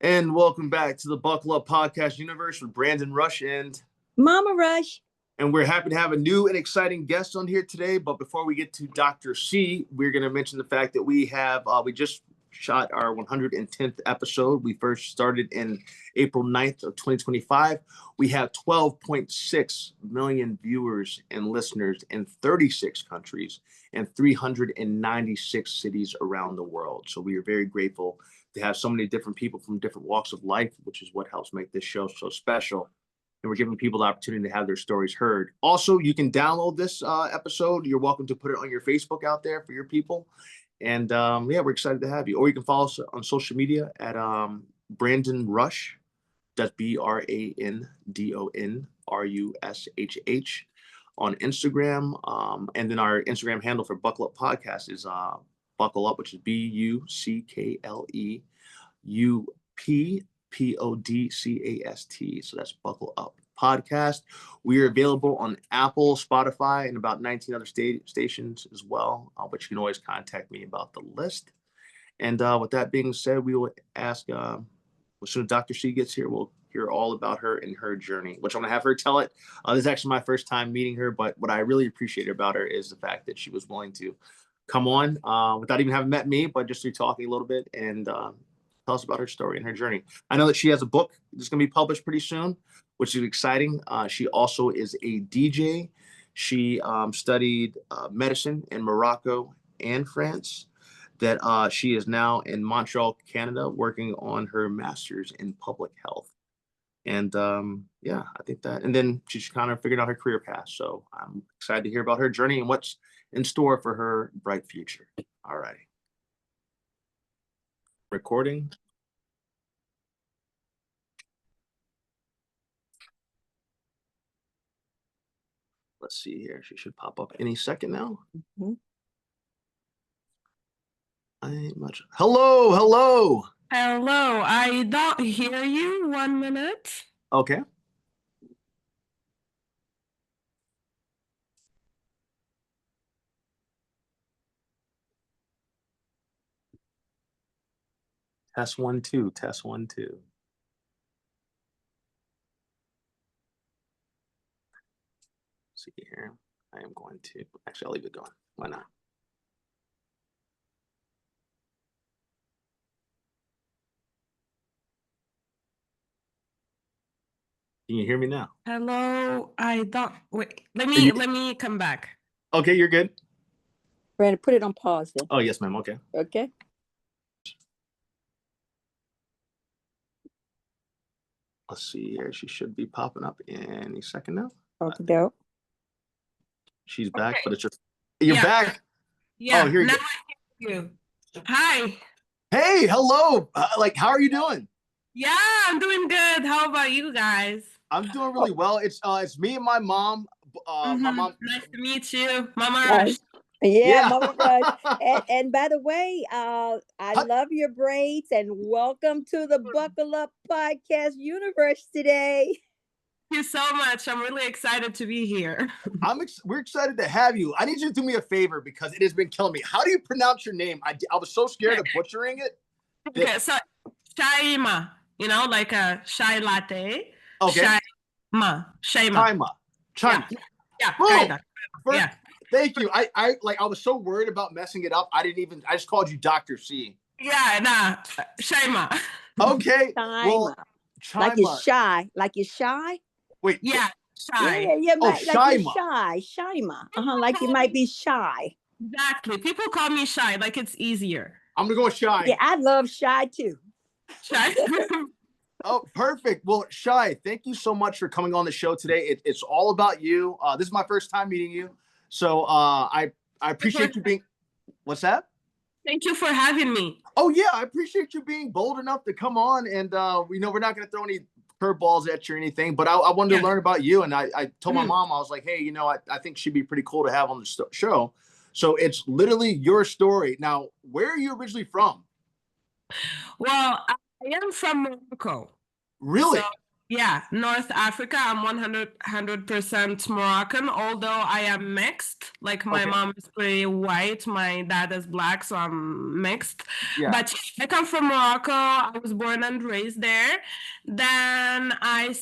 And welcome back to the Buckle Up Podcast Universe with Brandon Rush Mama Rush. And we're happy to have a new and exciting guest on here today. But before we get to Dr. C, we're going to mention the fact that we just shot our 110th episode. We first started in April 9th of 2025. We have 12.6 million viewers and listeners in 36 countries and 396 cities around the world. So we are very grateful to have so many different people from different walks of life, which is what helps make this show so special. And we're giving people the opportunity to have their stories heard. Also, you can download this episode. You're welcome to put it on your Facebook out there for your people. And we're excited to have you. Or you can follow us on social media at Brandon Rush. That's BRANDONRUSHH on Instagram. And then our Instagram handle for Buckle Up Podcast is Buckle Up, which is BUCKLEUPPODCAST. So that's Buckle Up Podcast. We are available on Apple, Spotify, and about 19 other stations as well, but you can always contact me about the list. And with that being said, we will ask, as soon as Dr. C gets here, we'll hear all about her and her journey, which I'm going to have her tell it. This is actually my first time meeting her, but what I really appreciate about her is the fact that she was willing to come on without even having met me, but just through talking a little bit and tell us about her story and her journey. I know that she has a book that's going to be published pretty soon, which is exciting. She also is a DJ. She studied medicine in Morocco and France. That she is now in Montreal, Canada, working on her master's in public health. And I think that, and then she's kind of figured out her career path. So I'm excited to hear about her journey and what's in store for her bright future. All righty. Recording. Let's see here. She should pop up any second now. Mm-hmm. I ain't much. Hello. I don't hear you. 1 minute. Okay. Test 1 2. Test 1 2. See here. I am going to actually I'll leave it going. Why not? Can you hear me now? Hello. I don't wait. Let me come back. Okay, you're good. Brandon, put it on pause then. Oh, yes, ma'am. Okay. Okay. Let's see here. She should be popping up any second now. Okay, dope. She's back, Okay. but it's just you're back. Yeah. Oh, here you now go. I hear you. Hi. Hey, hello. How are you doing? Yeah, I'm doing good. How about you guys? I'm doing really well. It's me and my mom. My mom. Nice to meet you, Mama Nice. Rush. Yeah, Mama Rush. And by the way, I love your braids and welcome to the Buckle Up Podcast Universe today. Thank you so much. I'm really excited to be here. We're excited to have you. I need you to do me a favor because it has been killing me. How do you pronounce your name? I was so scared of butchering it. Okay, so Chaimae, like a chai latte. Okay. Chaimae. Chaimae. Yeah. Yeah. Thank you. I was so worried about messing it up. I just called you Dr. C. Yeah, Chaimae. Okay. Chaimae. Well, Chaimae. Like you're shy. Like you're shy? Wait. Yeah, shy. Yeah, like you're shy. Chaimae. Like you might be shy. Exactly. People call me shy, like it's easier. I'm gonna go with shy. Yeah, I love shy too. Shy. Oh, perfect. Well, Shy, thank you so much for coming on the show today. It's all about you. This is my first time meeting you. So I appreciate you being, what's that? Thank you for having me. Oh yeah, I appreciate you being bold enough to come on. And we're not going to throw any curveballs at you or anything, but I wanted to learn about you. And I told my mom, I was like, hey, I think she'd be pretty cool to have on the show. So it's literally your story. Now, where are you originally from? Well, I am from Morocco. Really? So, Yeah, North Africa. I'm 100% Moroccan, although I am mixed. Like my Okay. mom is pretty white, my dad is black, so I'm mixed. Yeah. But I come from Morocco. I was born and raised there. Then I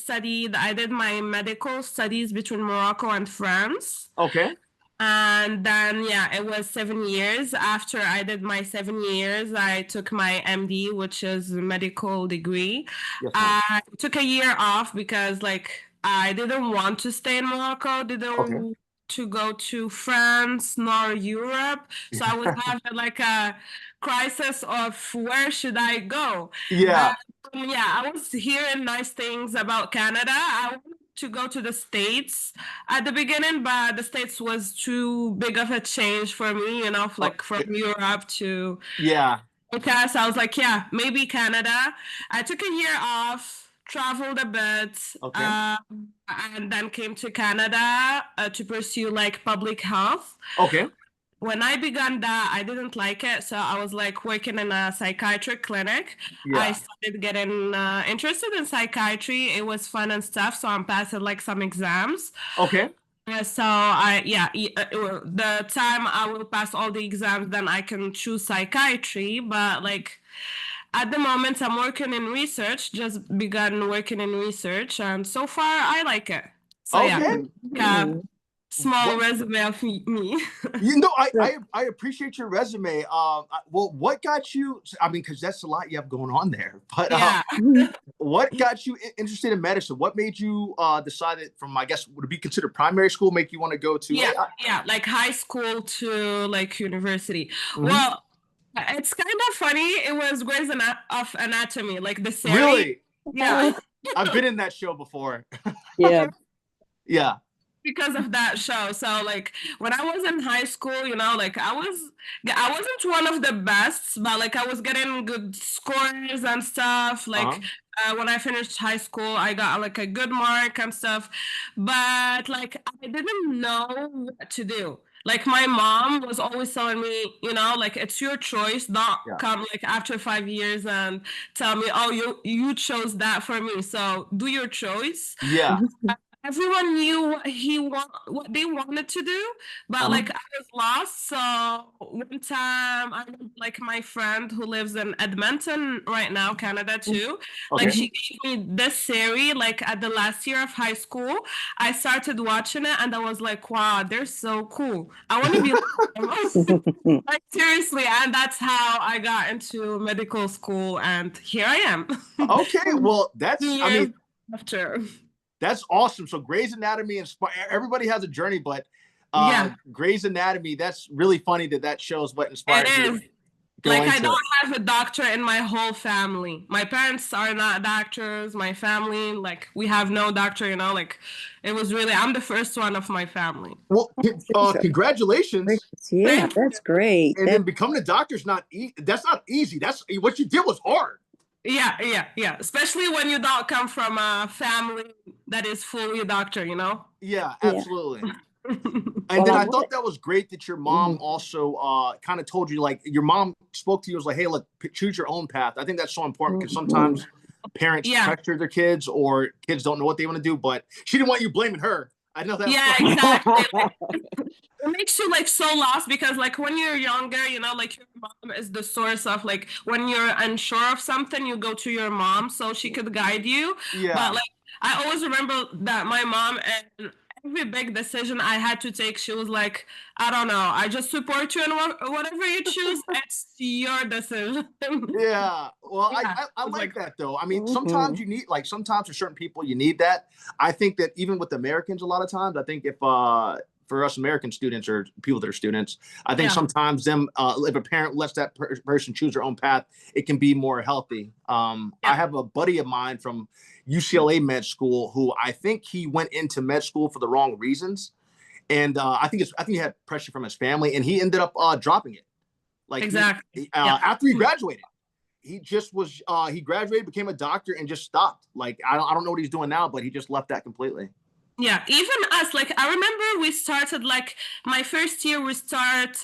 did my medical studies between Morocco and France. Okay. And then, yeah, it was 7 years. After I did my 7 years, I took my MD, which is a medical degree. Yes, ma'am. I took a year off because, like, I didn't want to stay in Morocco, didn't Okay. want to go to France nor Europe. So I was having like a crisis of where should I go? Yeah. Yeah, I was hearing nice things about Canada. I wanted to go to the States at the beginning, but the States was too big of a change for me, you know, like from Europe to Yeah. okay. So I was like, yeah, maybe Canada. I took a year off, traveled a bit, Okay. and then came to Canada to pursue like public health. Okay. When I began that, I didn't like it. So I was like working in a psychiatric clinic. I Yeah. started getting interested in psychiatry. It was fun and stuff. So I'm passing like some exams. Okay. So the time I will pass all the exams, then I can choose psychiatry. But like at the moment, I'm working in research, just begun working in research. And so far, I like it. So Okay. yeah, small What- resume of me. You know, I appreciate your resume. Well, what got you? I mean, because that's a lot you have going on there. But Yeah. what got you interested in medicine? What made you decide that from, I guess, would it be considered primary school, make you want to go to? Yeah, like high school to like university. Mhm. Well, it's kind of funny. It was Grey's Anatomy, like the series. Really? Yeah. I've been in that show before. Yeah. Yeah. Because of that show. So like when I was in high school, you know, like I wasn't one of the best, but like I was getting good scores and stuff. Like when I finished high school, I got like a good mark and stuff. But like I didn't know what to do. Like my mom was always telling me, you know, like it's your choice. Don't come like after 5 years and tell me, oh, you chose that for me. So do your choice. Yeah. Everyone knew what they wanted to do, but like I was lost. So one time I met like my friend who lives in Edmonton right now, Canada too. Like she gave me this series like at the last year of high school. I started watching it and I was like, wow, they're so cool. I want to be like seriously, and that's how I got into medical school, and here I am. Okay, well that's I mean after. That's awesome. So Grey's Anatomy everybody has a journey, but Grey's Anatomy, that's really funny that shows what inspired you. Like I don't have a doctor in my whole family. My parents are not doctors. My family, like we have no doctor, you know, like it was really, I'm the first one of my family. Well, congratulations. Yeah, that's great. And then becoming a doctor is that's not easy. That's what you did was hard. Yeah. Especially when you don't come from a family that is fully a doctor, you know? Yeah, absolutely. And then I thought that was great that your mom also kind of told you, like your mom spoke to you, was like, hey, look, choose your own path. I think that's so important because sometimes parents pressure their kids or kids don't know what they want to do, but she didn't want you blaming her. I know that. Yeah, exactly. It makes you like so lost because like when you're younger, you know, like your mom is the source of like when you're unsure of something, you go to your mom so she could guide you. Yeah. But like I always remember that my mom and every big decision I had to take, she was like, I don't know, I just support you and whatever you choose, it's your decision. Yeah. Well, I like that though. I mean, sometimes you need sometimes for certain people you need that. I think that even with Americans, a lot of times, I think if for us American students or people that are students, I think sometimes if a parent lets that person choose their own path, it can be more healthy. I have a buddy of mine from UCLA med school who I think he went into med school for the wrong reasons. And I think he had pressure from his family and he ended up dropping it. Like exactly. After he graduated, he just was he graduated, became a doctor and just stopped. Like I don't know what he's doing now, but he just left that completely. Yeah, even us, like I remember we started like my first year we started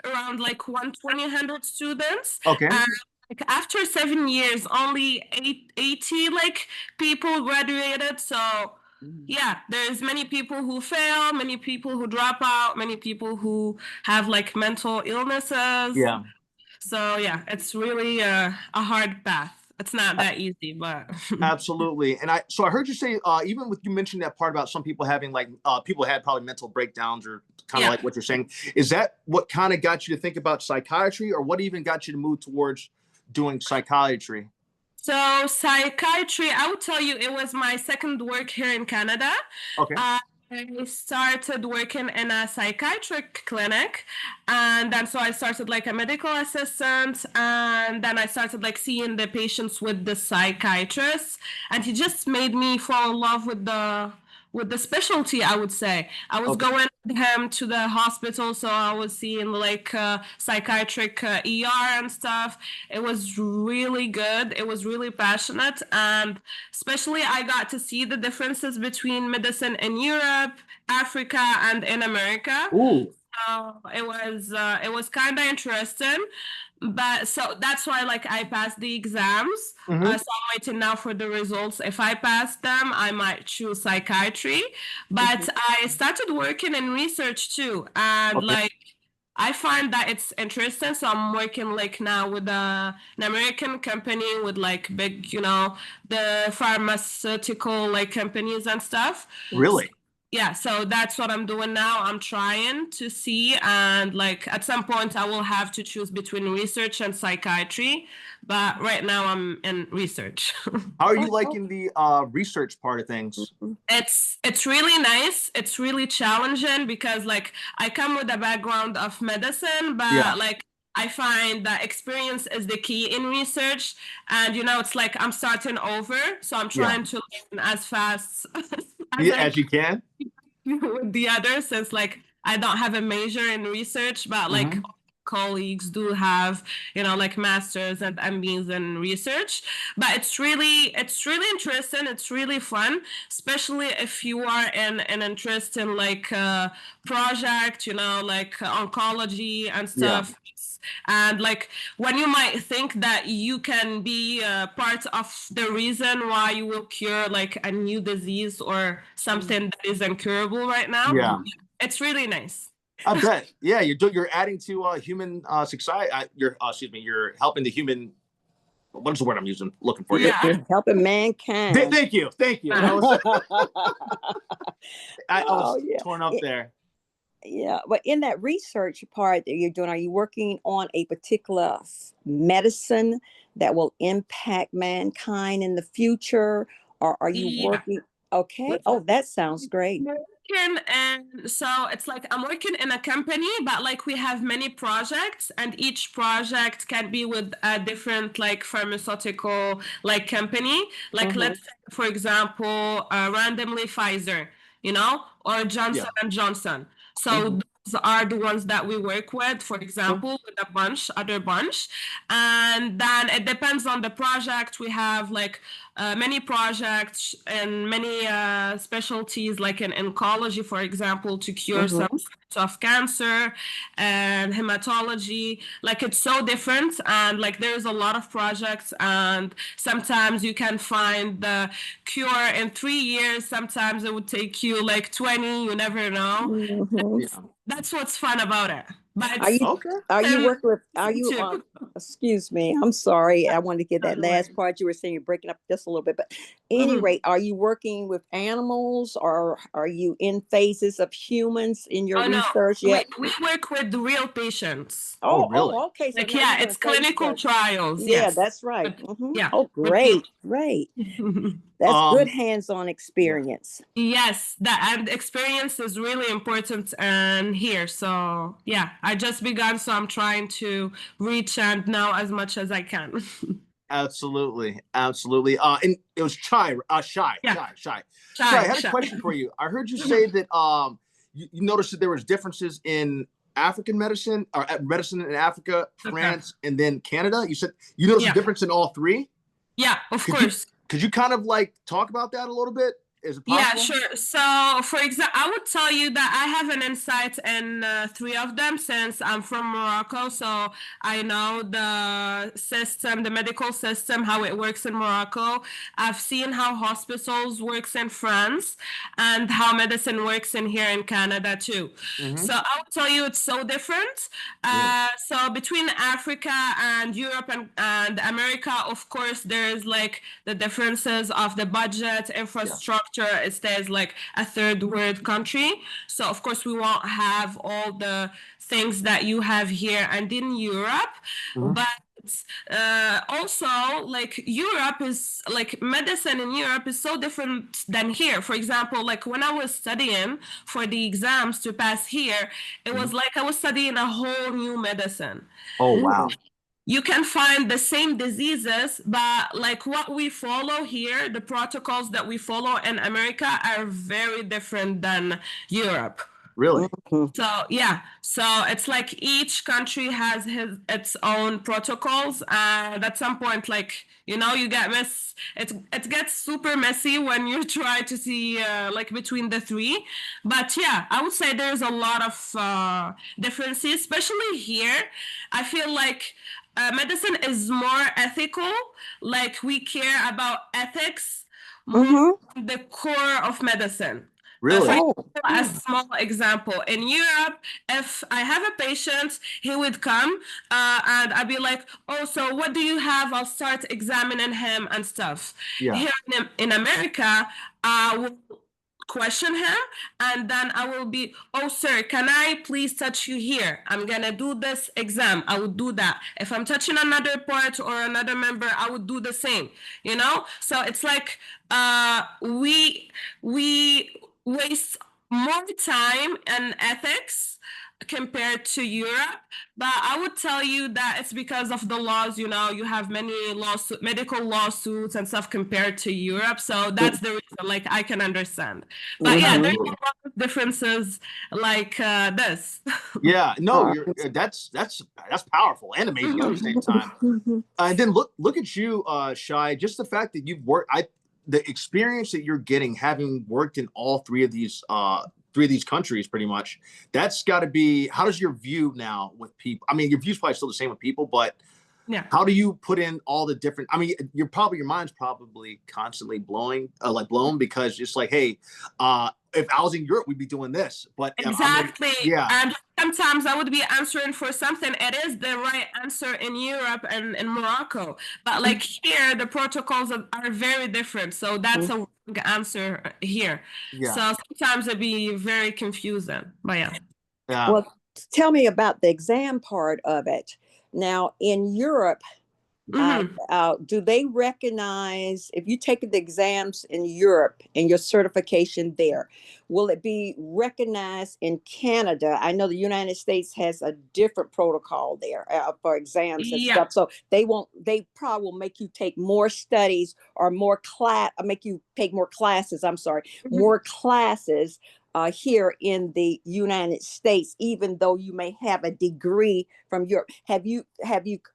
around like 100 students. Okay. And like after 7 years, only 80 like people graduated. So yeah, there's many people who fail, many people who drop out, many people who have like mental illnesses. Yeah. So yeah, it's really a hard path. It's not that easy, but Absolutely. And I heard you say, even with you mentioned that part about some people having like, people had probably mental breakdowns or kind of like what you're saying. Is that what kind of got you to think about psychiatry, or what even got you to move towards doing psychiatry? So psychiatry, I would tell you, it was my second work here in Canada. Okay. I started working in a psychiatric clinic, and then so I started like a medical assistant, and then I started like seeing the patients with the psychiatrist, and he just made me fall in love with the specialty, I would say. I was going with him to the hospital, so I was seeing like psychiatric ER and stuff. It was really good. It was really passionate, and especially I got to see the differences between medicine in Europe, Africa, and in America. Ooh. It was kind of interesting, but so that's why like I passed the exams. So I'm waiting now for the results. If I pass them, I might choose psychiatry. But I started working in research too, and like I find that it's interesting. So I'm working like now with an American company with like big, you know, the pharmaceutical like companies and stuff. Really? Yeah, so that's what I'm doing now. I'm trying to see, and like at some point I will have to choose between research and psychiatry, but right now I'm in research. How are you liking the research part of things? It's really nice. It's really challenging because like I come with a background of medicine, but like I find that experience is the key in research, and you know, it's like I'm starting over, so I'm trying to learn as fast as you can with the others, since like I don't have a major in research, but like colleagues do have, you know, like masters and MBs in research. But it's really interesting. It's really fun, especially if you are in an interest in like project, you know, like oncology and stuff. And like when you might think that you can be part of the reason why you will cure like a new disease or something that is incurable right now. It's really nice. I bet. Yeah, you're adding to human society. You're helping the human. What's the word I'm looking for? You're helping mankind. Thank you. I was torn up there. Yeah, but in that research part that you're doing, are you working on a particular medicine that will impact mankind in the future, or are you working? Okay. Oh, that sounds great. And so it's like I'm working in a company, but like we have many projects, and each project can be with a different like pharmaceutical like company. Like let's say, for example, randomly Pfizer, you know, or Johnson and Johnson. So those are the ones that we work with, for example, with other bunch. And then it depends on the project. We have like many projects and many specialties, like in oncology, for example, to cure some types of cancer, and hematology. Like it's so different, and like there's a lot of projects, and sometimes you can find the cure in 3 years. Sometimes it would take you like 20. You never know. That's what's fun about it. But are you working with, excuse me, I'm sorry, I wanted to get that last part you were saying. You're breaking up just a little bit, but anyway, are you working with animals, or are you in phases of humans in your research yet? We work with real patients. Oh, really? Okay. So like it's clinical trials. Yeah, that's right. Yeah. Oh, great. That's good hands-on experience. Yes, and experience is really important here. So yeah, I just begun, so I'm trying to reach and know as much as I can. Absolutely. And it was Chai. Chai, I had a question for you. I heard you say that you noticed that there was differences in African medicine, or medicine in Africa, France, and then Canada. You said you noticed a difference in all three? Yeah, of course. Could you kind of like talk about that a little bit? Is it Yeah, possible? sure. So, for example, I would tell you that I have an insight in three of them since I'm from Morocco. So I know the system, the medical system, how it works in Morocco. I've seen how hospitals works in France and how medicine works in here in Canada too. So I would tell you it's so different. So between Africa and Europe and America, of course, there's like the differences of the budget, infrastructure. It stays like a third world country. So of course we won't have all the things that you have here and in Europe. But also like Europe is like medicine in Europe is so different than here. For example, like when I was studying for the exams to pass here, it was like I was studying a whole new medicine. Oh, wow. You can find the same diseases, but like what we follow here, the protocols that we follow in America are very different than Europe. Really? So yeah, so it's like each country has its own protocols, and at some point, like you get it gets super messy when you try to see like between the three. But yeah, I would say there's a lot of differences, especially here. I feel like medicine is more ethical. Like we care about ethics more than the core of medicine. Really? A small example. In Europe, if I have a patient, he would come and I'd be like, oh, so what do you have? I'll start examining him and stuff. Yeah. Here in America, I will question him and then I will be, oh, sir, can I please touch you here? I'm going to do this exam. I would do that. If I'm touching another part or another member, I would do the same, So it's like we waste more time and ethics compared to Europe. But I would tell you that it's because of the laws, you have many medical lawsuits and stuff compared to Europe. So that's the reason, like, I can understand. But yeah, there's a lot of differences like this. Yeah, no, that's powerful and amazing at the same time. And then look at you, Chai, just the fact that you've worked, the experience that you're getting, having worked in all three of these countries, pretty much, that's got to be, how does your view now with people? I mean, your view's probably still the same with people, but yeah, how do you put in all the different, I mean, your mind's probably constantly blown because it's like, hey, if I was in Europe, we'd be doing this, but exactly. Yeah. And sometimes I would be answering for something. It is the right answer in Europe and in Morocco, but like here, the protocols are very different. So that's a wrong answer here. Yeah. So sometimes it'd be very confusing. But yeah. Well, tell me about the exam part of it. Now, in Europe, do they recognize, if you take the exams in Europe and your certification there, will it be recognized in Canada? I know the United States has a different protocol there for exams and stuff. So they probably will make you take more studies or make you take more classes. More classes here in the United States, even though you may have a degree from Europe. Have you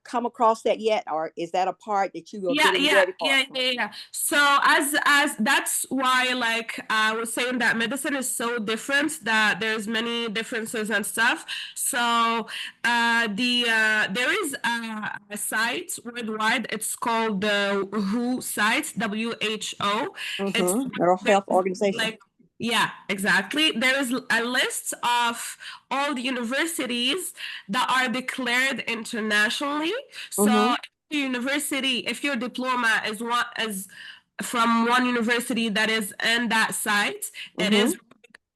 come across that yet, or is that a part that you are getting ready for? Yeah. So as that's why, like I was saying, that medicine is so different, that there's many differences and stuff. So there is a site worldwide. It's called the WHO site, WHO. It's World Health Organization. Like, yeah, exactly. There is a list of all the universities that are declared internationally. So university, if your diploma is from one university that is in that site, it is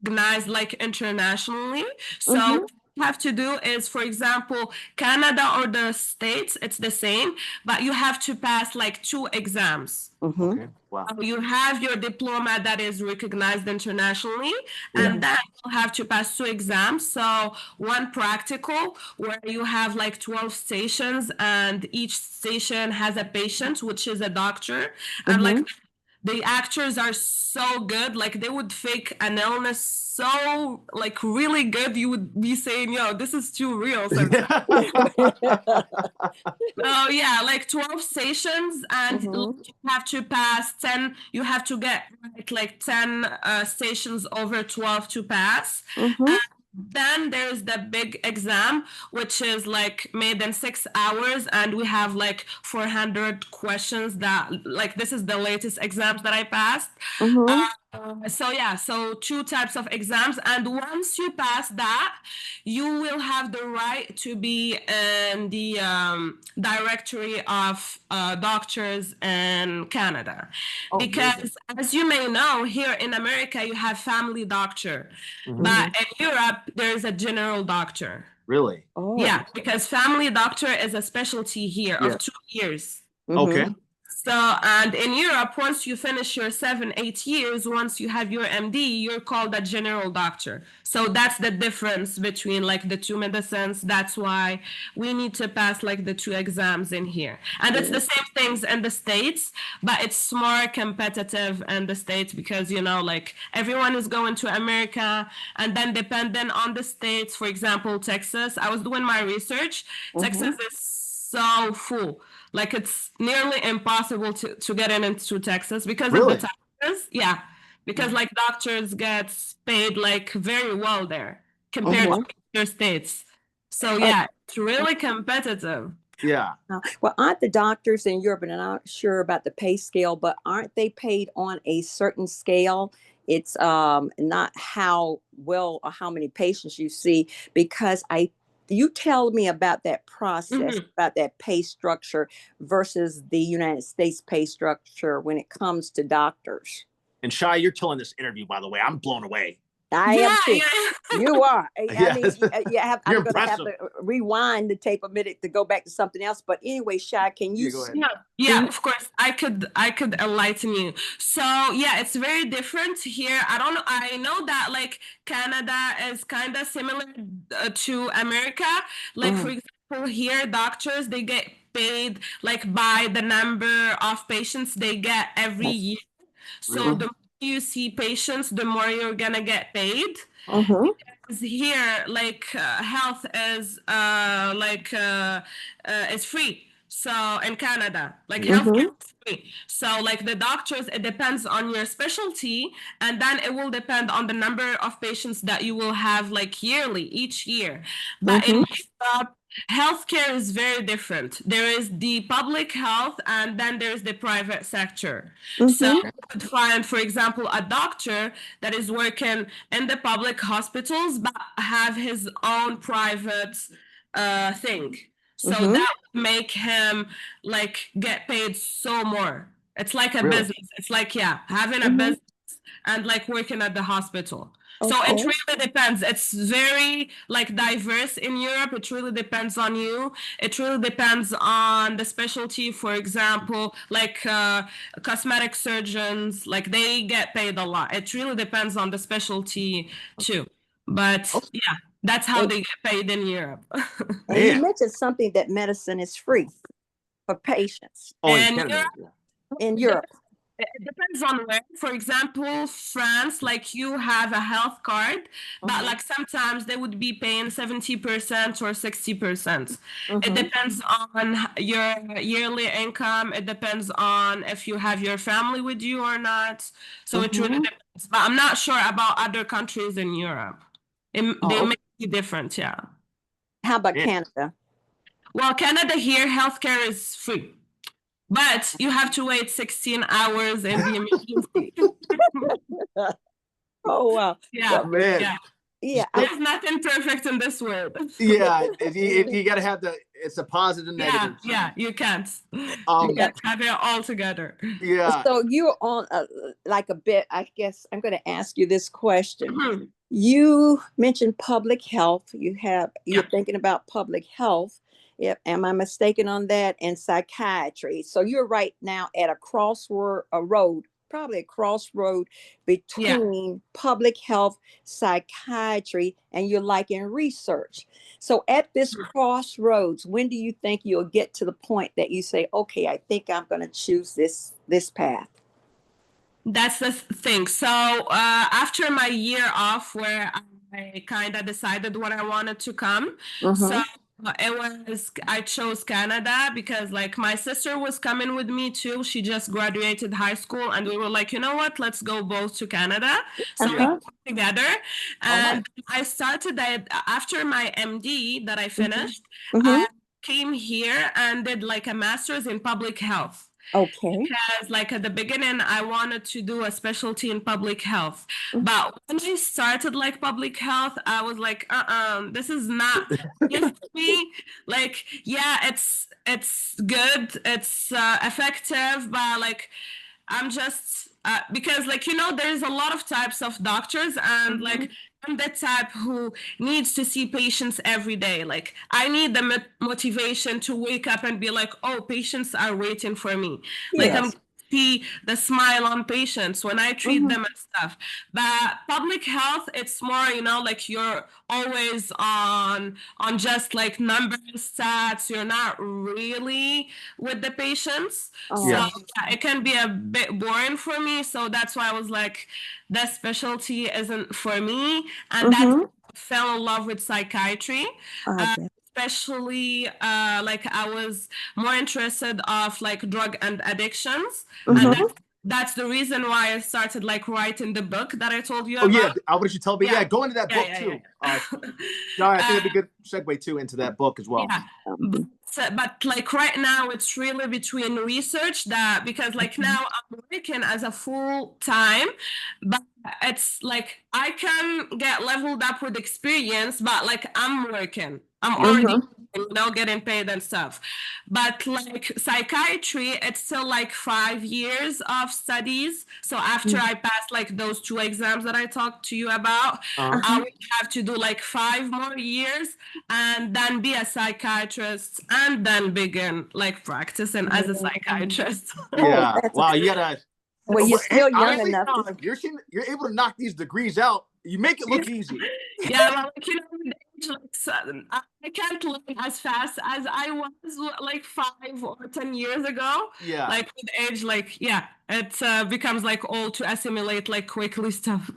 recognized like internationally. So what you have to do is, for example, Canada or the States, it's the same, but you have to pass like 2 exams. Okay. Wow. You have your diploma that is recognized internationally, and then you'll have to pass 2 exams. So one practical, where you have like 12 stations, and each station has a patient, which is a doctor, and like the actors are so good. Like they would fake an illness so like really good. You would be saying, yo, this is too real sometimes. Oh yeah, like 12 stations, and you have to pass 10. You have to get like 10 stations over 12 to pass. Then there's the big exam, which is like made in 6 hours, and we have like 400 questions that like this is the latest exams that I passed. So yeah, so 2 types of exams, and once you pass that, you will have the right to be in the directory of doctors in Canada. Because amazing. As you may know, here in America, you have family doctor, but in Europe, there's a general doctor. Really? Oh. Yeah, because family doctor is a specialty here of 2 years. Okay. So, and in Europe, once you finish your 7-8 years, once you have your MD, you're called a general doctor. So that's the difference between like the 2 medicines. That's why we need to pass like the 2 exams in here. And it's the same things in the States, but it's more competitive in the States because, you know, like everyone is going to America, and then depending on the states, for example, Texas, I was doing my research. Texas is so full. Like it's nearly impossible to get into Texas because of the taxes. Yeah, because like doctors get paid like very well there compared to other states. So yeah, it's really competitive. Yeah. Well, aren't the doctors in Europe, and I'm not sure about the pay scale, but aren't they paid on a certain scale? It's not how well or how many patients you see, because you tell me about that process, about that pay structure versus the United States pay structure when it comes to doctors. And Chai, you're killing this interview, by the way. I'm blown away. I am too. You are. I mean, I'm going to have to rewind the tape a minute to go back to something else. But anyway, Chai, can you? Yeah, of course. I could enlighten you. So yeah, it's very different here. I don't know. I know that like Canada is kind of similar to America. Like for example, here doctors, they get paid like by the number of patients they get every year. So the more you see patients, the more you're gonna get paid. Because here, like health is it's free. So in Canada, like healthcare is free. So like the doctors, it depends on your specialty, and then it will depend on the number of patients that you will have like yearly, each year. But in Europe, healthcare is very different. There is the public health, and then there's the private sector. So you could find, for example, a doctor that is working in the public hospitals but have his own private thing. So that would make him like get paid so more. It's like a business. It's like having a business and like working at the hospital. So it really depends. It's very like diverse in Europe. It really depends on you. It really depends on the specialty. For example, like cosmetic surgeons, like they get paid a lot. It really depends on the specialty too. But yeah, that's how they get paid in Europe. And you mentioned something that medicine is free for patients. In Europe. It depends on where. For example, France, like you have a health card, but like sometimes they would be paying 70% or 60%. It depends on your yearly income. It depends on if you have your family with you or not. So it really depends. But I'm not sure about other countries in Europe. They may be different, How about Canada? Well, Canada here, healthcare is free. But you have to wait 16 hours in the emergency. Oh, wow. Yeah, man. Yeah. There's nothing perfect in this world. Yeah, if you got to have it's a positive and negative. Yeah, you can't. You can't have it all together. Yeah. So you're on like a bit, I guess I'm going to ask you this question. You mentioned public health. You're thinking about public health. Am I mistaken on that? And psychiatry. So you're right now at a probably a crossroad between public health, psychiatry, and you're liking research. So at this crossroads, when do you think you'll get to the point that you say, okay, I think I'm going to choose this path? That's the thing. So after my year off, where I kind of decided when I wanted to come, so I chose Canada because like my sister was coming with me too. She just graduated high school, and we were like, you know what? Let's go both to Canada. So we went together, and I started that after my MD that I finished. I came here and did like a master's in public health. Okay. Because like at the beginning, I wanted to do a specialty in public health. But when I started like public health, I was like, this is not good for me. Like, yeah, it's good, it's effective, but like I'm just because like there's a lot of types of doctors, and like I'm the type who needs to see patients every day. Like I need the motivation to wake up and be like, oh, patients are waiting for me. Like I'm see the smile on patients when I treat them and stuff. But public health, it's more, like you're always on just like numbers, stats. You're not really with the patients. So yeah, it can be a bit boring for me. So that's why I was like, that specialty isn't for me. And that's fell in love with psychiatry. Especially like I was more interested of like drug and addictions, and that's the reason why I started like writing the book that I told you about. Yeah, what did you tell me? Yeah, go into that book too. I think that'd be a good segue too into that book as well. Yeah. But like right now it's really between research because like now I'm working as a full time, but it's like I can get leveled up with experience, but like I'm working. I'm already getting paid and stuff. But like psychiatry, it's still like 5 years of studies. So after I pass like those 2 exams that I talked to you about, I would have to do like 5 more years and then be a psychiatrist and then begin like practicing as a psychiatrist. Yeah. Wow, you gotta. Well, you're still young enough. You're able to knock these degrees out. You make it look easy. Yeah, well, like, with age, like, I can't learn as fast as I was like 5 or 10 years ago. Yeah. Like with age, like it becomes like old to assimilate like quickly stuff.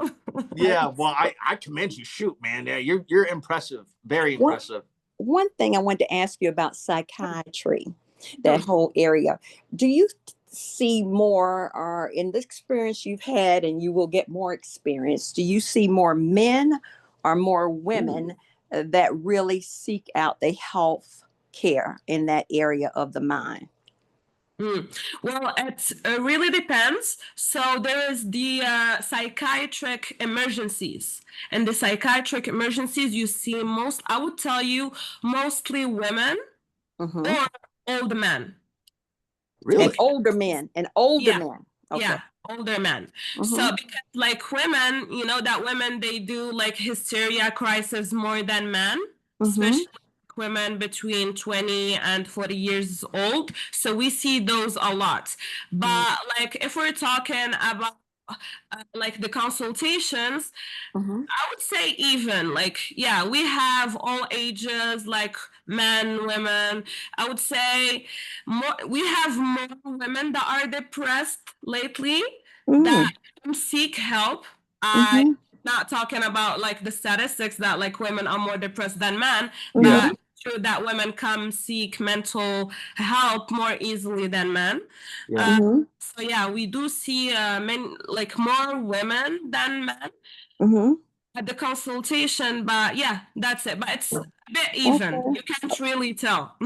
Yeah. Well, I commend you. Shoot, man. Yeah, you're impressive. Very impressive. One thing I wanted to ask you about psychiatry, that whole area. Do you see more, or in the experience you've had, and you will get more experience, do you see more men or more women that really seek out the health care in that area of the mind? Well, it really depends. So there is the psychiatric emergencies. And the psychiatric emergencies, you see I would tell you, mostly women or older men. Really? And older men. Okay. Yeah, older men. So because like women, that women, they do like hysteria crisis more than men, especially women between 20 and 40 years old. So we see those a lot. But like if we're talking about like the consultations, I would say even like, yeah, we have all ages, like men, women. I would say we have more women that are depressed lately that seek help. I'm not talking about like the statistics that like women are more depressed than men, but true that women come seek mental help more easily than men. So yeah, we do see like more women than men at the consultation, but yeah, that's it. But it's a bit even. You can't really tell.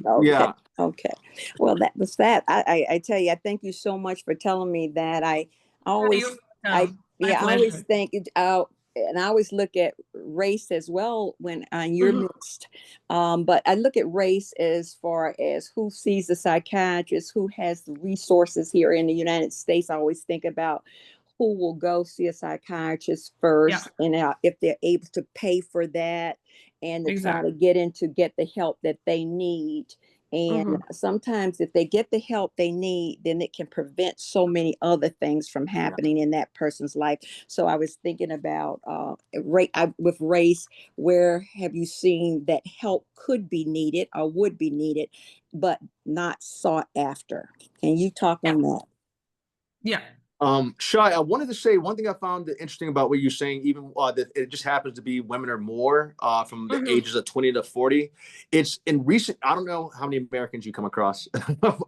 Okay. Okay. Well, that was that. I tell you, I thank you so much for telling me that. I always think and I always look at race as well when you're mixed. But I look at race as far as who sees the psychiatrist, who has the resources here in the United States. I always think about who will go see a psychiatrist first, and if they're able to pay for that, and to try to get the help that they need. And sometimes if they get the help they need, then it can prevent so many other things from happening in that person's life. So I was thinking about with race, where have you seen that help could be needed or would be needed, but not sought after? Can you talk on that? Yeah. Shai, I wanted to say one thing I found interesting about what you're saying, even that it just happens to be women or more from the ages of 20 to 40. It's in recent, I don't know how many Americans you come across,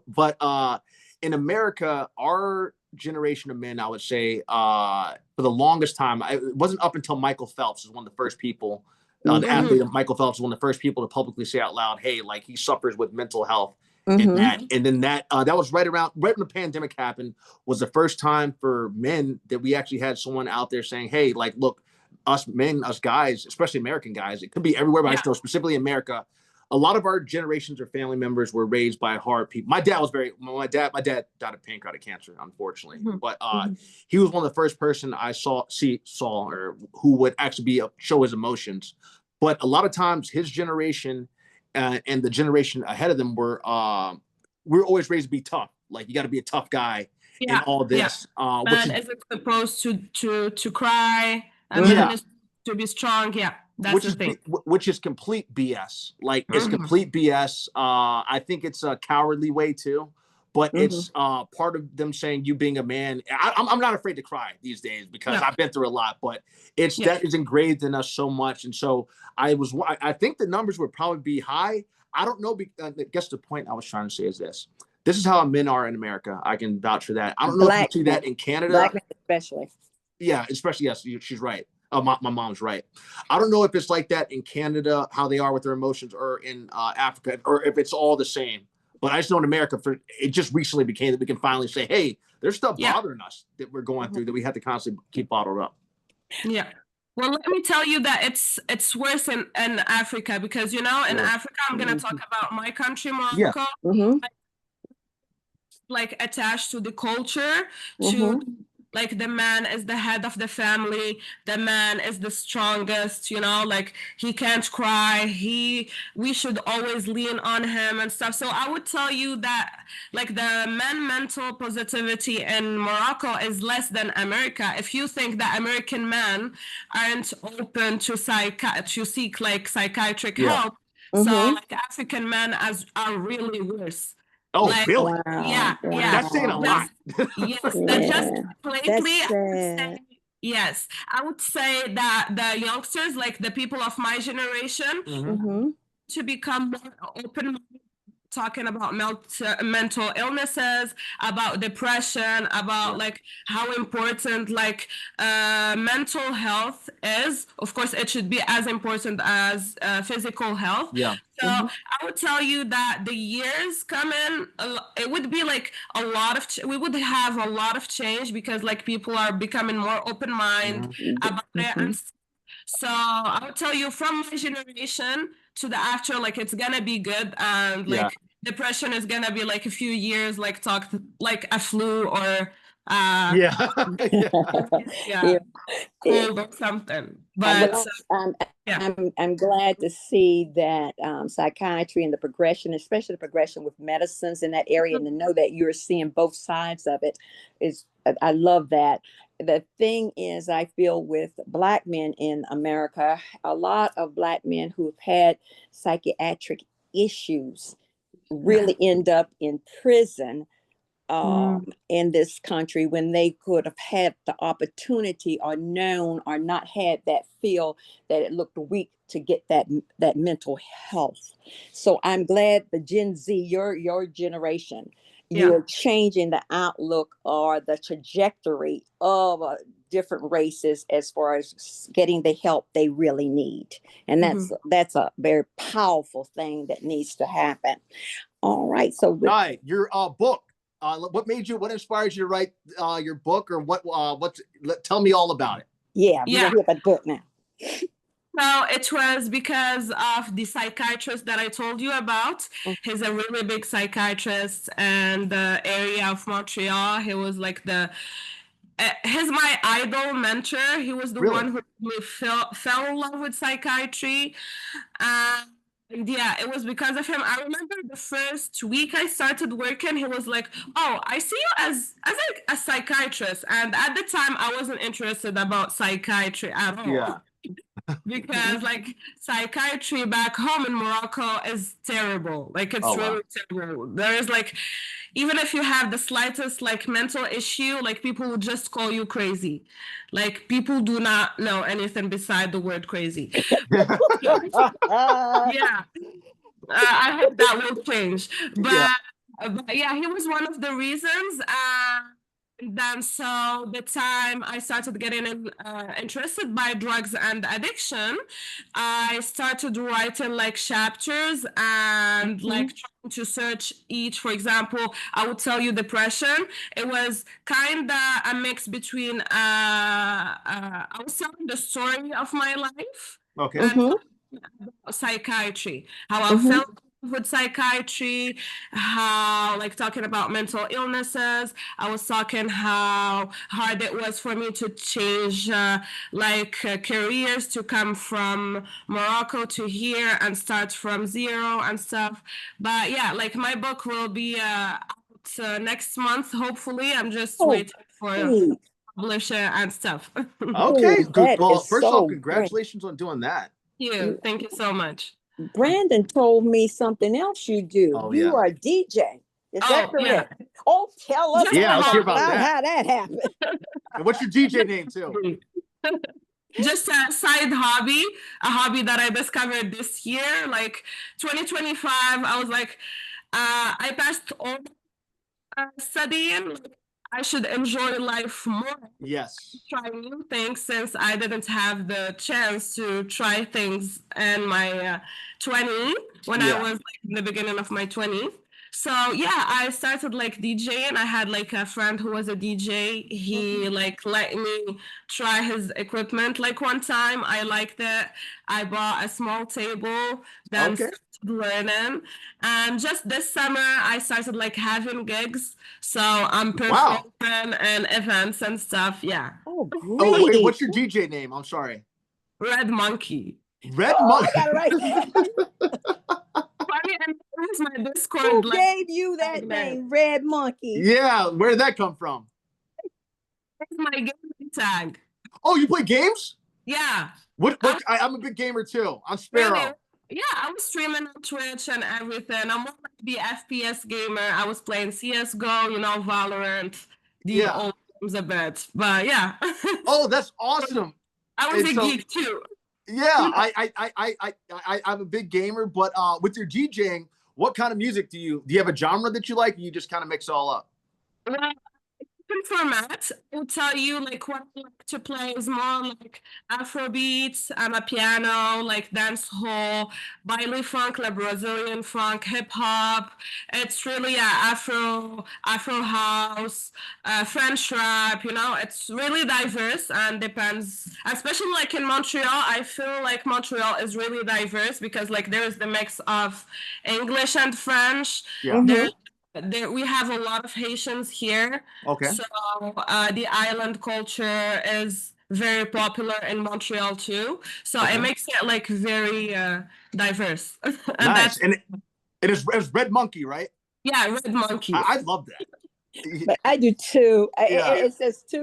but in America, our generation of men, I would say, for the longest time, it wasn't up until Michael Phelps was one of the first people, the athlete Michael Phelps was one of the first people to publicly say out loud, hey, like he suffers with mental health. And then that was right when the pandemic happened, was the first time for men that we actually had someone out there saying, hey, like, look, us men, us guys, especially American guys, it could be everywhere, but I know specifically America, a lot of our generations or family members were raised by hard people. My dad died of pancreatic cancer, unfortunately, but he was one of the first person I saw or who would actually show his emotions. But a lot of times his generation and the generation ahead of them we're always raised to be tough. Like you got to be a tough guy in all this. Man is supposed to cry. Man is to be strong. Yeah, that's the thing. Which is complete BS. Like it's complete BS. I think it's a cowardly way too. But it's part of them saying you being a man. I'm not afraid to cry these days because I've been through a lot, but that is engraved in us so much. And so I think the numbers would probably be high. I don't know. I guess the point I was trying to say is this. This is how men are in America. I can vouch for that. I don't know if you see that in Canada. Black men especially. Yeah, especially, yes, she's right. My mom's right. I don't know if it's like that in Canada, how they are with their emotions, or in Africa, or if it's all the same. But I just know in America, it just recently became that we can finally say, hey, there's stuff bothering us that we're going through that we have to constantly keep bottled up. Yeah. Well, let me tell you that it's worse in Africa because, in Africa, I'm going to talk about my country, Morocco, like attached to the culture, to like the man is the head of the family, the man is the strongest, like he can't cry, we should always lean on him and stuff. So I would tell you that like the mental positivity in Morocco is less than America. If you think that American men aren't open to seek like psychiatric help, so like African men are really worse. Oh, like, really? Wow. Yeah. That's saying a lot. Yes, that's just completely. Yes, I would say that the youngsters, like the people of my generation, to become more open, talking about mental illnesses, about depression, about like how important like mental health is. Of course, it should be as important as physical health. Yeah. So I would tell you that the years coming, it would be like a lot of, we would have a lot of change because like people are becoming more open-minded about it. And so I would tell you from my generation to the after, like it's gonna be good. And like depression is gonna be like a few years, like talk like a flu or cold or something. But I'm glad to see that psychiatry and the progression, especially the progression with medicines in that area, and to know that you're seeing both sides of it I love that. The thing is, I feel with Black men in America, a lot of Black men who've had psychiatric issues really end up in prison in this country when they could have had the opportunity or known or not had that feel that it looked weak to get that mental health. So I'm glad the Gen Z, your generation, you're changing the outlook or the trajectory of different races as far as getting the help they really need. And that's a very powerful thing that needs to happen. All right. So your book. What inspired you to write your book, or tell me all about it. We're gonna hear about the book now. So it was because of the psychiatrist that I told you about. He's a really big psychiatrist in the area of Montreal. He was like he's my idol mentor. He was the one who fell in love with psychiatry. And it was because of him. I remember the first week I started working, he was like, oh, I see you as like a psychiatrist. And at the time, I wasn't interested about psychiatry at all. because like psychiatry back home in Morocco is terrible. Like it's really terrible. There is like, even if you have the slightest like mental issue, like people will just call you crazy. Like people do not know anything beside the word crazy. Yeah. I hope that will change. But yeah, he was one of the reasons. Then so the time I started getting interested by drugs and addiction, I started writing like chapters and like trying to search each. For example, I would tell you depression. It was kind of a mix between I was telling the story of my life. Okay. And psychiatry, how I felt with psychiatry, how like talking about mental illnesses. I was talking how hard it was for me to change careers, to come from Morocco to here and start from zero and stuff. But yeah, like my book will be out next month, hopefully. I'm just waiting for publisher and stuff. Okay, good. Well, first so off, congratulations on doing that. Thank you so much. Brandon told me something else you do. Oh, you are a DJ. Is that correct? Yeah. Oh, tell us let's hear about that. How that happened. And what's your DJ name too? Just a side hobby, a hobby that I discovered this year, like 2025. I was like, I passed all studying. I should enjoy life more. Yes. Try new things, since I didn't have the chance to try things in my 20s, when I was like in the beginning of my 20s. So yeah, I started like DJing. I had like a friend who was a DJ. He like let me try his equipment. Like one time I liked it. I bought a small table, then started learning. And just this summer I started like having gigs. So I'm performing and events and stuff. Yeah. Oh, great. Oh, wait, what's your DJ name? I'm sorry. Red Monkey. Red Monkey. I got it right. My Discord. Who gave you that name, Red Monkey? Yeah, where did that come from? It's my gaming tag. Oh, you play games? Yeah. I'm a big gamer too. I'm Sparrow. Really? Yeah, I was streaming on Twitch and everything. I'm more like the FPS gamer. I was playing CSGO, Valorant, the old games a bit. But yeah. Oh, that's awesome. I was a geek too. Yeah, I'm a big gamer, but with your DJing, what kind of music do you have a genre that you like, or you just kind of mix it all up? Well, format, I will tell you like what I like to play is more like Afrobeats, piano, like dance hall, baile funk, like Brazilian funk, hip hop. It's really Afro house, French rap. It's really diverse and depends. Especially like in Montreal, I feel like Montreal is really diverse because like there is the mix of English and French. Yeah. We have a lot of Haitians here. Okay. So the island culture is very popular in Montreal too. So it makes it like very diverse. Nice. And it is Red Monkey, right? Yeah, Red Monkey. I love that. But I do too. It's too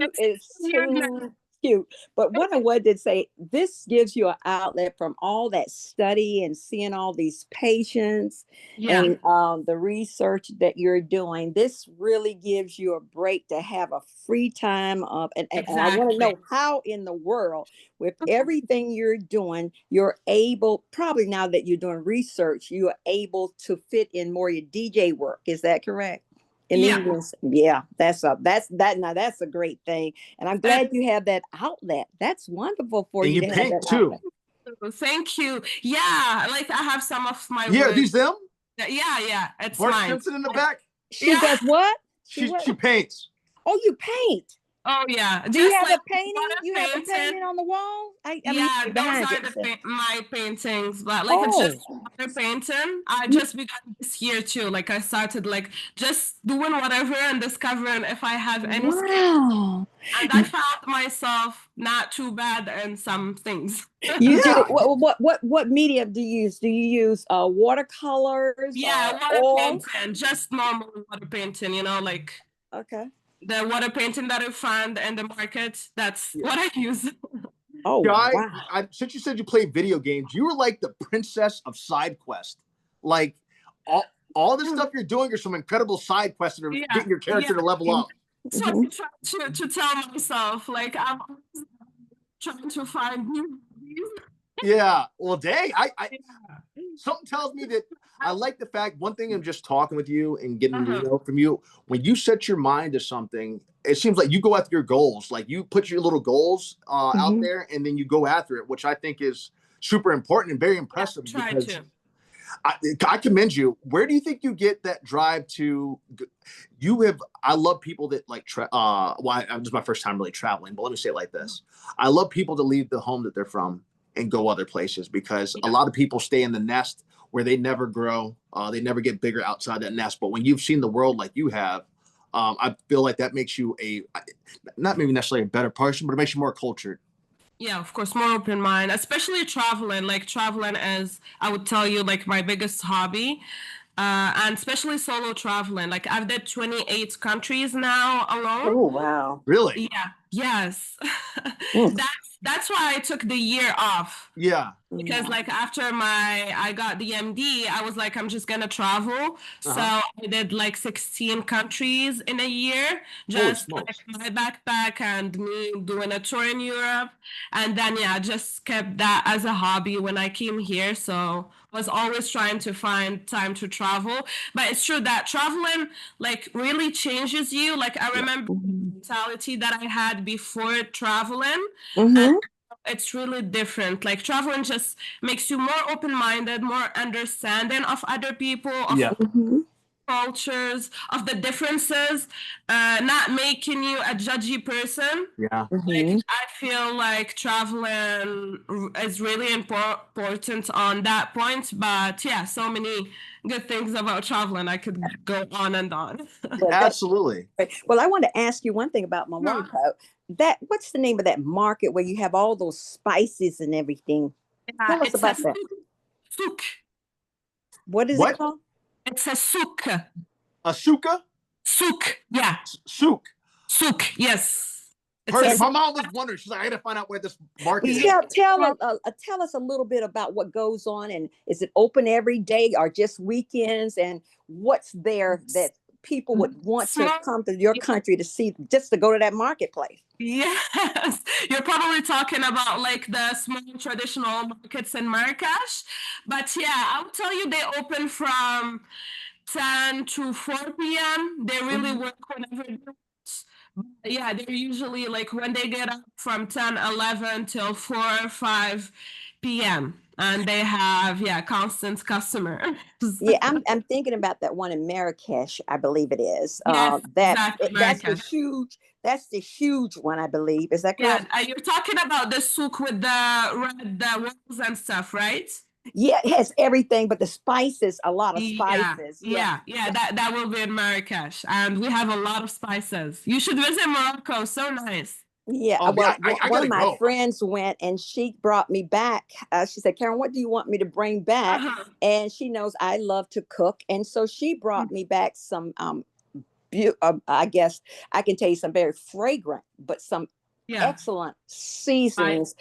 cute. But what I wanted to say, this gives you an outlet from all that study and seeing all these patients and the research that you're doing. This really gives you a break to have a free time of, and I want to know how in the world, with everything you're doing, you're able, probably now that you're doing research, you are able to fit in more your DJ work. Is that correct? That's a great thing, and I'm glad you have that outlet. That's wonderful for you to have that too. Outlet. Thank you. Yeah, like I have some of my work. These them? Yeah, it's Bart mine. Simpson in the back. She does what? She paints. Oh, you paint. Oh yeah. Do you have a painting? You have a painting on the wall? Those are my paintings, but like it's just water painting. I just began this year too. Like I started like just doing whatever and discovering if I have any skills. And I found myself not too bad in some things. You do what medium do you use? Do you use watercolors? Yeah, water painting, just normal water painting, like okay. The water painting that I found in the market, that's what I use. Oh, Guy, wow. since you said you played video games, you were like the princess of side quest. Like all the stuff you're doing are some incredible side quests that are getting your character to level up. So I try to tell myself, like, I'm trying to find new. Yeah. Well, dang, something tells me that I like the fact, one thing I'm just talking with you and getting to know from you, when you set your mind to something, it seems like you go after your goals. Like you put your little goals out there and then you go after it, which I think is super important and very impressive. Try because to. I commend you. Where do you think you get that drive to? I love people that like, well, this is my first time really traveling, but let me say it like this. I love people to leave the home that they're from and go other places, because a lot of people stay in the nest where they never grow. They never get bigger outside that nest. But when you've seen the world like you have, I feel like that makes you not maybe necessarily a better person, but it makes you more cultured. Yeah, of course, more open mind, especially traveling. Like traveling is, I would tell you, like my biggest hobby. And especially solo traveling. Like I've did 28 countries now alone. Oh, wow. Really? Yeah. Yes. Mm. That's why I took the year off. Yeah. Because like after I got the MD, I was like, I'm just gonna travel. So I did like 16 countries in a year, just like my backpack and me doing a tour in Europe. And then just kept that as a hobby when I came here. So was always trying to find time to travel. But it's true that traveling like really changes you. Like I remember the mentality that I had before traveling. And it's really different. Like traveling just makes you more open-minded, more understanding of other people, of cultures, of the differences, not making you a judgy person. Yeah. Like I feel like traveling is really important on that point. But yeah, so many good things about traveling. I could go on and on. Absolutely. Well, I want to ask you one thing about Morocco. What's the name of that market where you have all those spices and everything? Tell us about that. Souk. What is it called? It's a souk. A souka? Souk. Yeah. Souk. Souk. Yes. Perfect. My mom was wondering. She's like, I had to find out where this market is. Tell us a little bit about what goes on, and is it open every day or just weekends? And what's there that people would want to come to your country to see, just to go to that marketplace? Yes, you're probably talking about like the small traditional markets in Marrakesh, but yeah, I'll tell you they open from 10 to 4 p.m. They really work whenever they want. Yeah, they're usually like when they get up from 10, 11 till 4 or 5 p.m. And they have constant customers. Yeah, I'm thinking about that one in Marrakesh, I believe it is. Yes, exactly, That's the huge one, I believe. Is that correct? Yeah, you're talking about the souk with the red walls and stuff, right? Yeah, it has everything but the spices, a lot of spices. Yeah. That will be in Marrakesh. And we have a lot of spices. You should visit Morocco. So nice. Yeah, one of my friends went and she brought me back. She said, Karen, what do you want me to bring back? And she knows I love to cook. And so she brought me back some, I guess I can tell you, some very fragrant, but some excellent seasonings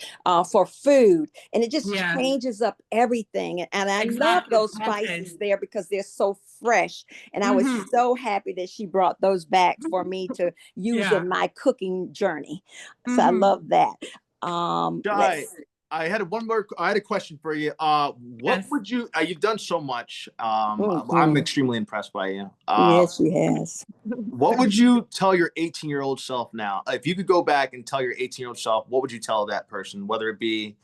for food. And it just changes up everything. And I love those spices there because they're so fresh. And I was so happy that she brought those back for me to use in my cooking journey. So I love that. I had a question for you. What would you, you've done so much. I'm extremely impressed by you. Yes, she has. What would you tell your 18-year-old self now? If you could go back and tell your 18-year-old self, what would you tell that person, whether it be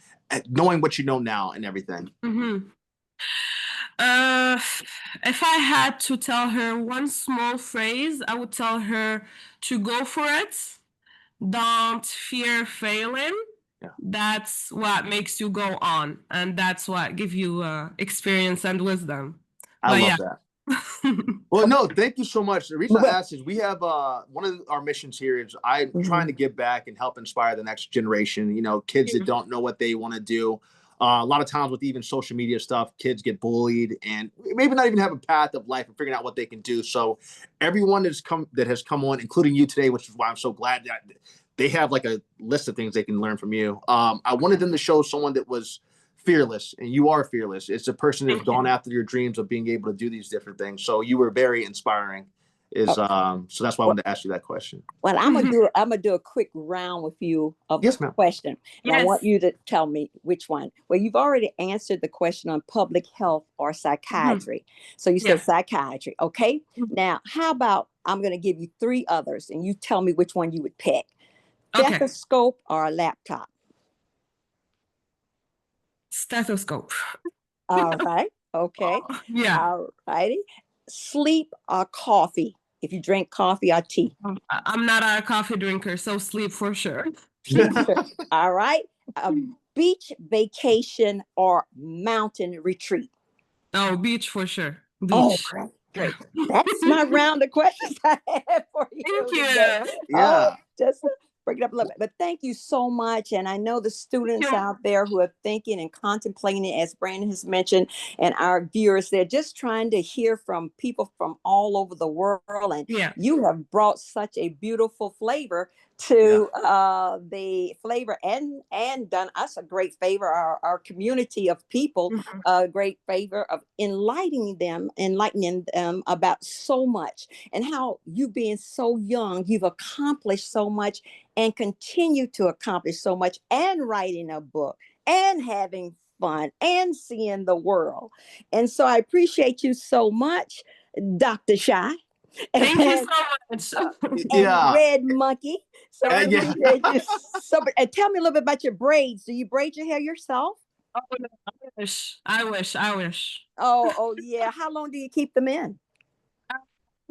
knowing what you know now and everything? If I had to tell her one small phrase, I would tell her to go for it. Don't fear failing. That's what makes you go on, and that's what gives you experience and wisdom. I love that. Well, no, thank you so much. The reason I asked is we have one of our missions here is I'm trying to give back and help inspire the next generation. You know, kids that don't know what they want to do. A lot of times with even social media stuff, kids get bullied and maybe not even have a path of life and figuring out what they can do. So everyone that has come on, including you today, which is why I'm so glad they have like a list of things they can learn from you. I wanted them to show someone that was fearless, and you are fearless. It's a person that's gone after your dreams of being able to do these different things. So you were very inspiring. So that's why I wanted to ask you that question. Well, I'm gonna do a quick round with you of question. And I want you to tell me which one. Well, you've already answered the question on public health or psychiatry. So you said psychiatry. Okay. Now, how about I'm gonna give you 3 others and you tell me which one you would pick. Stethoscope or a laptop? Stethoscope. All right. Okay. All righty. Sleep or coffee? If you drink coffee or tea. I'm not a coffee drinker, so sleep for sure. All right. A beach vacation or mountain retreat? Oh, beach for sure. Beach. Oh, great. That's my round of questions I have for you. Thank you. Yeah. Just break it up a little bit. But thank you so much. And I know the students out there who are thinking and contemplating, as Brandon has mentioned, and our viewers, they're just trying to hear from people from all over the world. And you have brought such a beautiful flavor to the flavor and done us a great favor, our community of people, a great favor of enlightening them about so much, and how you being so young, you've accomplished so much and continue to accomplish so much, and writing a book and having fun and seeing the world. And so I appreciate you so much, Dr. Chai. Thank you so much. And Red Monkey. So I appreciate you so much. And tell me a little bit about your braids. Do you braid your hair yourself? Oh, no, I wish. Oh, yeah. How long do you keep them in?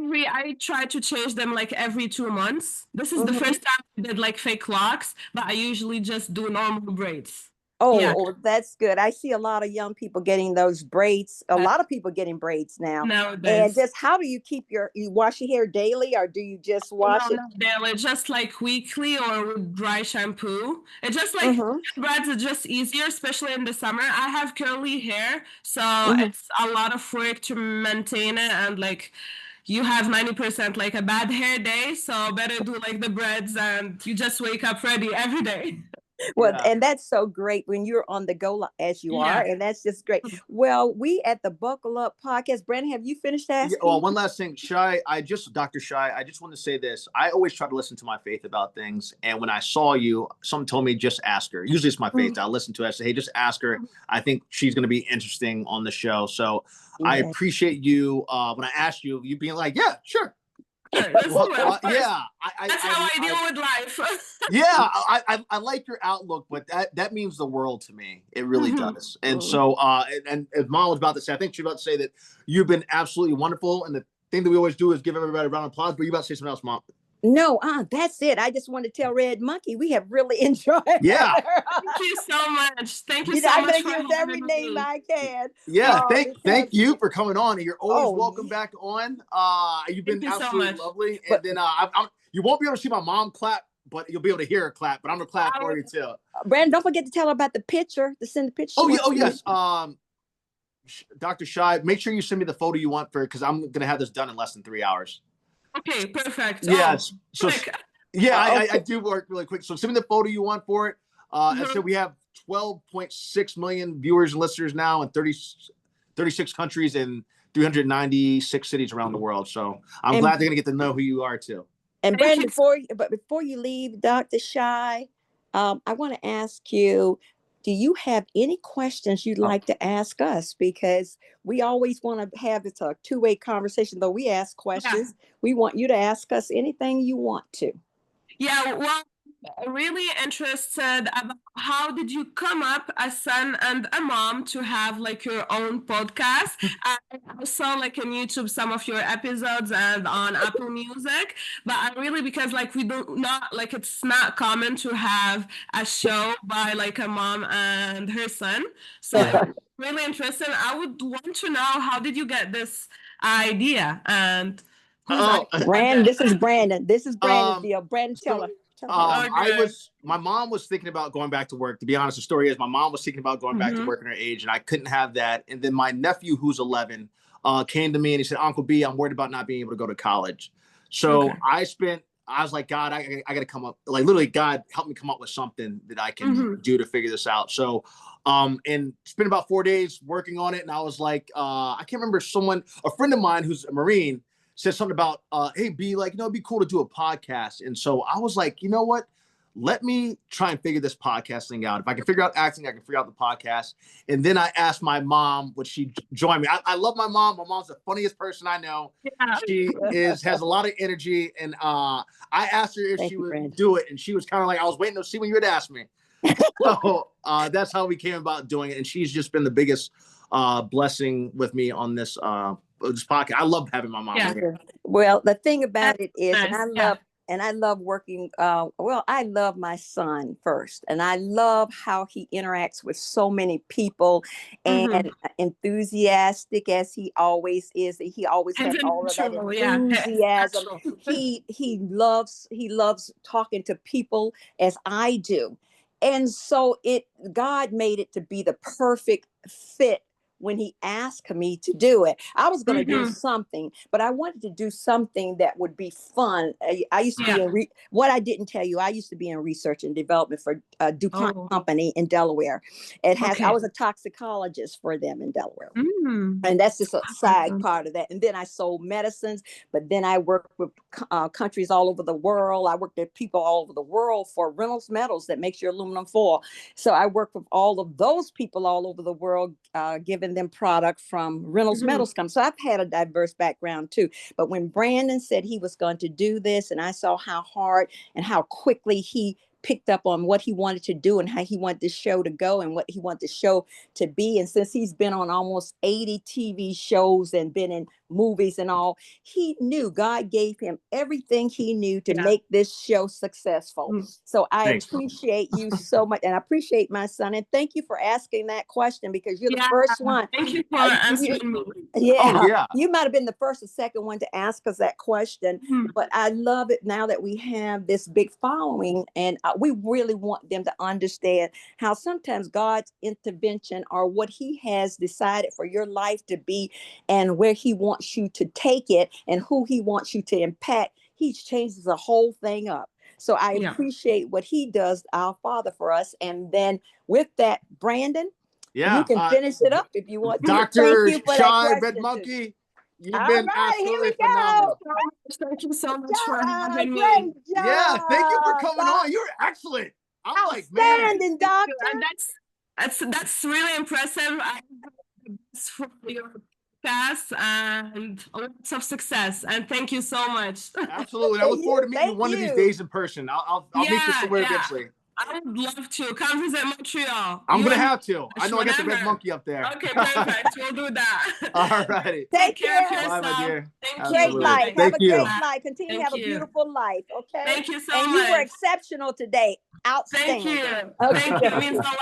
I try to change them like every 2 months. This is the first time I did like fake locks, but I usually just do normal braids. Oh, that's good. I see a lot of young people getting those braids. A lot of people getting braids now. And just how do you keep you wash your hair daily, or do you just wash it? Not daily, just like weekly or with dry shampoo. It's just like braids are just easier, especially in the summer. I have curly hair, so it's a lot of work to maintain it, and like you have 90% like a bad hair day, so better do like the braids and you just wake up ready every day. Well, and that's so great when you're on the go as you are, and that's just great. Well, we at the Buckle Up podcast, Brandon, have you finished asking? Well, one last thing, Chai, Dr. Chai, I just want to say this. I always try to listen to my faith about things, and when I saw you, someone told me just ask her. Usually it's my faith. I'll listen to it. I say, hey, just ask her. I think she's going to be interesting on the show. So I appreciate you. When I asked you, you being like, yeah, sure. That's how I deal with life. I like your outlook, but that means the world to me. It really does. And so, and as Mom was about to say, I think she's about to say that you've been absolutely wonderful. And the thing that we always do is give everybody a round of applause. But you about to say something else, Mom? No, that's it. I just want to tell Red Monkey we have really enjoyed it. Yeah. Thank you so much. Thank you so much. I'm going to use every name I can. Yeah, thank you for coming on. You're always welcome back on. You've been absolutely lovely. And then you won't be able to see my mom clap, but you'll be able to hear her clap. But I'm going to clap for you too. Brandon, don't forget to tell her about the picture, to send the picture. Oh, yes. Dr. Chai, make sure you send me the photo you want because I'm going to have this done in less than 3 hours. Okay, perfect. Yes. I do work really quick. So send me the photo you want for it. I said we have 12.6 million viewers and listeners now in 36 countries and 396 cities around the world. So I'm glad they're going to get to know who you are too. And Brandon, before you leave, Dr. Chai, I want to ask you, do you have any questions you'd like to ask us? Because we always want to have it's a two-way conversation, though we ask questions. We want you to ask us anything you want to. Yeah, well, really interested about how did you come up as son and a mom to have like your own podcast. I saw like on YouTube some of your episodes and on Apple Music, but I really, because like we don't not like it's not common to have a show by like a mom and her son, so I'm really interested. I would want to know, how did you get this idea? And Brandon, this is Brandon's deal. Brandon, tell her. My mom was thinking about going back to work. To be honest, the story is my mom was thinking about going back to work in her age, and I couldn't have that. And then my nephew, who's 11, came to me and he said, Uncle B, I'm worried about not being able to go to college. So I spent I was like, God, I got to come up, like literally God help me come up with something that I can do to figure this out. So, and spent about 4 days working on it. And I was like, I can't remember, a friend of mine who's a Marine said something about, hey, B, like, it'd be cool to do a podcast. And so I was like, you know what? Let me try and figure this podcast thing out. If I can figure out acting, I can figure out the podcast. And then I asked my mom, would she join me? I love my mom. My mom's the funniest person I know. Yeah. She has a lot of energy. And I asked her if she would do it. And she was kind of like, I was waiting to see when you would ask me. So that's how we came about doing it. And she's just been the biggest blessing with me on this podcast. I love having my mom here. Well, the thing about it is, and I love working, I love my son first, and I love how he interacts with so many people, and enthusiastic as he always is. He always has all of that enthusiasm. He loves talking to people as I do. And so God made it to be the perfect fit when he asked me to do it. I was going to do something, but I wanted to do something that would be fun. I used to be in what I didn't tell you, I used to be in research and development for DuPont Company in Delaware. I was a toxicologist for them in Delaware. And that's just a side part of that. And then I sold medicines, but then I worked with countries all over the world. I worked with people all over the world for Reynolds Metals that makes your aluminum foil. So I worked with all of those people all over the world, giving them product from Reynolds Metals company. So I've had a diverse background too. But when Brandon said he was going to do this, and I saw how hard and how quickly he picked up on what he wanted to do and how he wanted the show to go and what he wanted the show to be. And since he's been on almost 80 TV shows and been in movies and all, he knew God gave him everything he knew to make this show successful. So I appreciate you so much, and I appreciate my son. And thank you for asking that question, because you're the first one. Thank you for answering me. You might have been the first or second one to ask us that question, but I love it now that we have this big following, and we really want them to understand how sometimes God's intervention or what he has decided for your life to be and where he wants you to take it and who he wants you to impact, he changes the whole thing up. So I appreciate what he does, our Father, for us. And then with that, Brandon, you can finish it up if you want to. Dr. Chaimae, Red Monkey, you've been absolutely phenomenal. Thank you so much for having me. Yeah, thank you for coming on. You're excellent. I'm like, man, doctor. And that's really impressive. I best for your podcast and lots of success. And thank you so much. Absolutely. I look forward to meeting you one of these days in person. I'll meet you somewhere eventually. I would love to come visit Montreal. I'm going to have to. I know I got the Red Monkey up there. Okay, perfect. We'll do that. All righty. Take care of yourself. Bye, my dear. Great life. Have a great life. Continue to have a beautiful life. Okay. Thank you so much. And you were exceptional today. Outstanding. Thank you. Thank you. It means a lot.